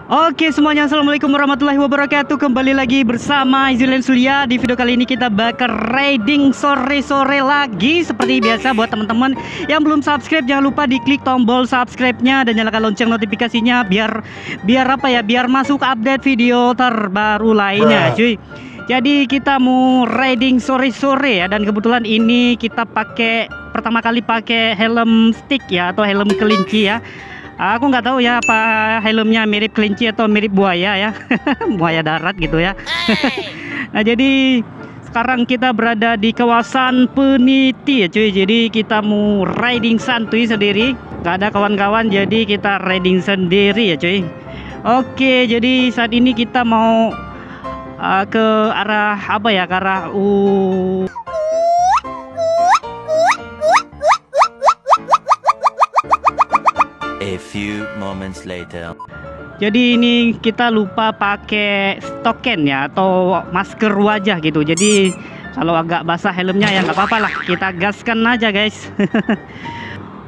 Oke semuanya, assalamualaikum warahmatullahi wabarakatuh. Kembali lagi bersama Izzulian Sulia. Di video kali ini kita bakal raiding sore-sore lagi. Seperti biasa, buat teman-teman yang belum subscribe, jangan lupa diklik tombol subscribe-nya dan nyalakan lonceng notifikasinya biar apa ya, biar masuk update video terbaru lainnya cuy. Jadi kita mau raiding sore-sore ya, dan kebetulan ini kita pertama kali pakai helm stick ya, atau helm kelinci ya. Aku nggak tahu ya apa helmnya mirip kelinci atau mirip buaya ya. Buaya darat gitu ya. Nah jadi sekarang kita berada di kawasan Peniti ya cuy. Jadi kita mau riding santuy sendiri, nggak ada kawan-kawan, jadi kita riding sendiri ya cuy. Oke, jadi saat ini kita mau ke arah apa ya, ke arah A few moments later. Jadi ini kita lupa pakai token ya, atau masker wajah gitu. Jadi kalau agak basah helmnya ya nggak apa-apa lah, kita gaskan aja guys.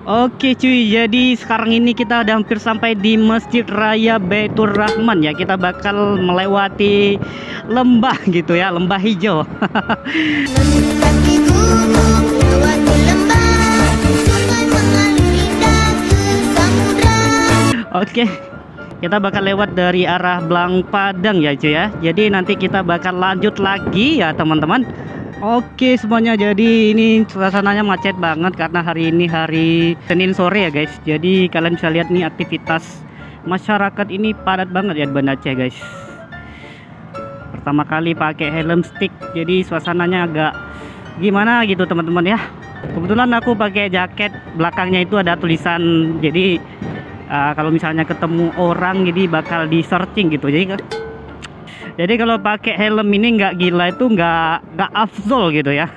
Oke cuy, jadi sekarang ini kita udah hampir sampai di Masjid Raya Baitur Rahman ya. Kita bakal melewati lembah gitu ya, lembah hijau. Mendaki gunung, lewati lembah, sungai mengalir indah ke samudra. Oke, kita bakal lewat dari arah Blang Padang ya cuy ya. Jadi nanti kita bakal lanjut lagi ya teman-teman. Oke semuanya, jadi ini suasananya macet banget karena hari ini hari Senin sore ya guys. Jadi kalian bisa lihat nih, aktivitas masyarakat ini padat banget ya di Banda Aceh guys. Pertama kali pakai helm stick, jadi suasananya agak gimana gitu teman-teman ya. Kebetulan aku pakai jaket, belakangnya itu ada tulisan, jadi kalau misalnya ketemu orang jadi bakal di searching gitu. Jadi kalau pakai helm ini nggak gila itu nggak afdol gitu ya.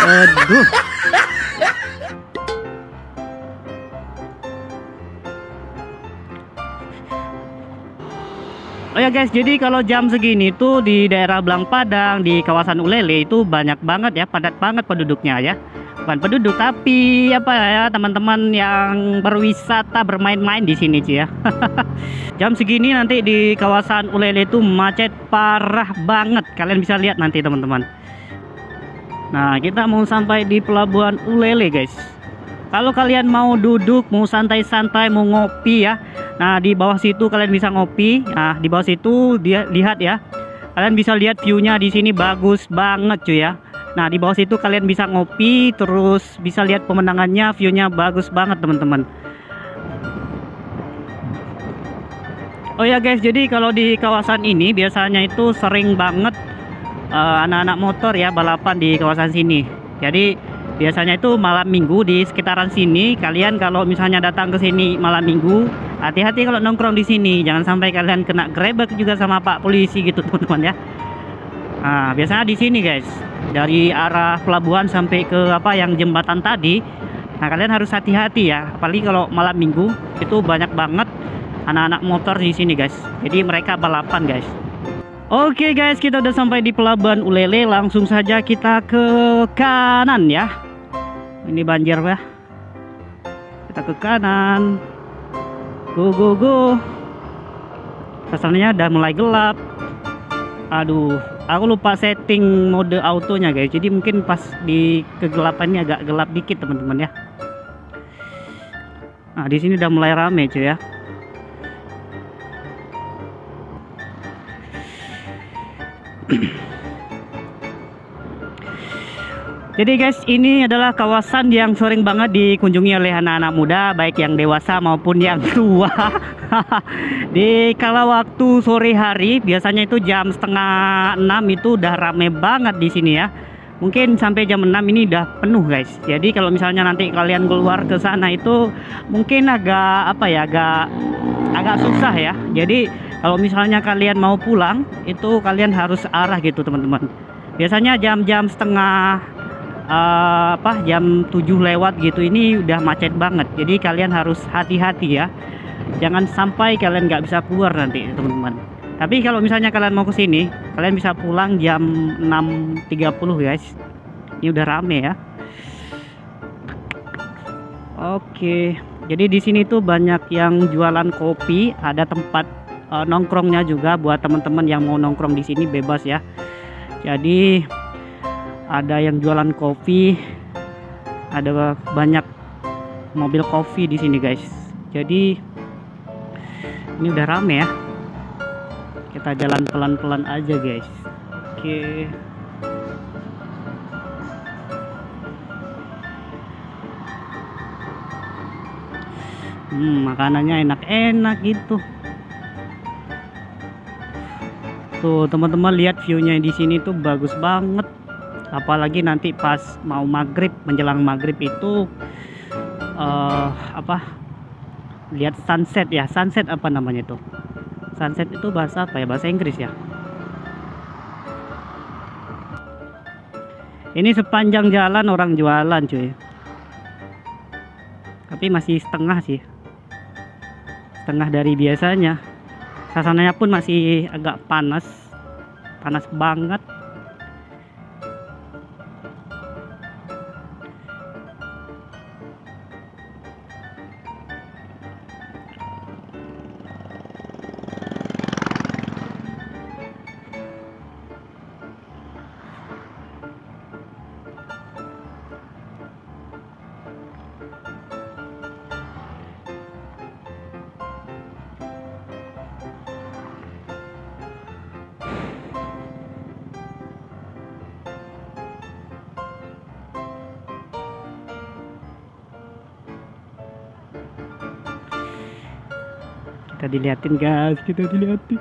Aduh. Oh ya guys, jadi kalau jam segini tuh di daerah Blang Padang, di kawasan Ulele itu banyak banget ya, padat banget penduduknya ya. Bukan penduduk tapi apa ya, teman-teman yang berwisata bermain-main di sini cuy ya. Jam segini nanti di kawasan Ulele itu macet parah banget, kalian bisa lihat nanti teman-teman. Nah kita mau sampai di pelabuhan Ulele guys. Kalau kalian mau duduk, mau santai-santai, mau ngopi ya, nah di bawah situ kalian bisa ngopi. Nah di bawah situ dia lihat ya, kalian bisa lihat view-nya di sini bagus banget cuy ya. Nah di bawah situ kalian bisa ngopi, terus bisa lihat pemandangannya, view-nya bagus banget teman-teman. Oh ya guys, jadi kalau di kawasan ini biasanya itu sering banget anak-anak motor ya balapan di kawasan sini. Jadi biasanya itu malam minggu di sekitaran sini. Kalian kalau misalnya datang ke sini malam minggu, hati-hati kalau nongkrong di sini, jangan sampai kalian kena grebek juga sama Pak Polisi gitu teman-teman ya. Nah biasanya di sini guys, dari arah pelabuhan sampai ke apa yang jembatan tadi. Nah kalian harus hati-hati ya, apalagi kalau malam minggu itu banyak banget anak-anak motor di sini guys. Jadi mereka balapan guys. Oke guys, kita udah sampai di pelabuhan Ulele. Langsung saja kita ke kanan ya. Ini banjir ya. Kita ke kanan. Go go go. Suasananya udah mulai gelap. Aduh, aku lupa setting mode autonya guys. Jadi mungkin pas di kegelapannya agak gelap dikit teman-teman ya. Nah di sini udah mulai rame cuy ya. Jadi guys, ini adalah kawasan yang sering banget dikunjungi oleh anak-anak muda, baik yang dewasa maupun yang tua. Di kala waktu sore hari, biasanya itu jam setengah 6 itu udah rame banget di sini ya. Mungkin sampai jam 6 ini udah penuh guys. Jadi kalau misalnya nanti kalian keluar ke sana itu mungkin agak apa ya, agak susah ya. Jadi kalau misalnya kalian mau pulang itu kalian harus arah gitu teman-teman. Biasanya jam-jam jam 7 lewat gitu ini udah macet banget. Jadi kalian harus hati-hati ya, jangan sampai kalian nggak bisa keluar nanti teman-teman. Tapi kalau misalnya kalian mau ke sini, kalian bisa pulang jam 6.30 guys. Ini udah rame ya. Oke. Jadi di sini tuh banyak yang jualan kopi, ada tempat nongkrongnya juga buat teman-teman yang mau nongkrong di sini bebas ya. Jadi ada yang jualan kopi, ada banyak mobil kopi di sini guys. Jadi ini udah rame ya. Kita jalan pelan-pelan aja guys. Oke. Makanannya enak-enak gitu. Tuh teman-teman lihat viewnya di sini tuh bagus banget. Apalagi nanti pas mau maghrib, menjelang maghrib itu lihat sunset ya. Sunset apa namanya itu? Sunset itu bahasa apa ya? Bahasa Inggris ya. Ini sepanjang jalan orang jualan cuy. Tapi masih setengah sih. Setengah dari biasanya. Suasananya pun masih agak panas. Panas banget. Kita dilihatin guys, kita dilihatin.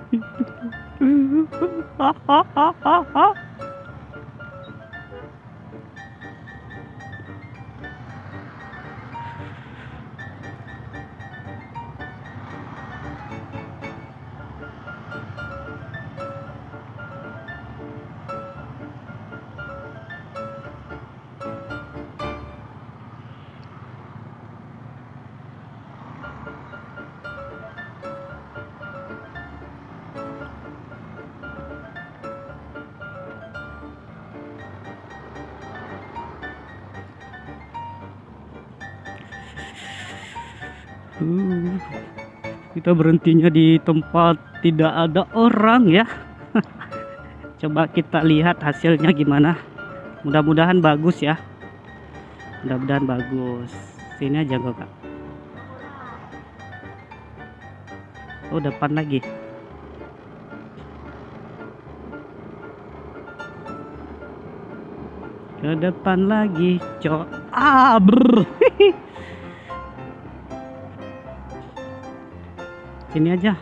Kita berhentinya di tempat tidak ada orang ya. Coba kita lihat hasilnya gimana. Mudah-mudahan bagus ya. Mudah-mudahan bagus. Sini aja kok kak. Oh depan lagi. Ke depan lagi cok. Sini aja.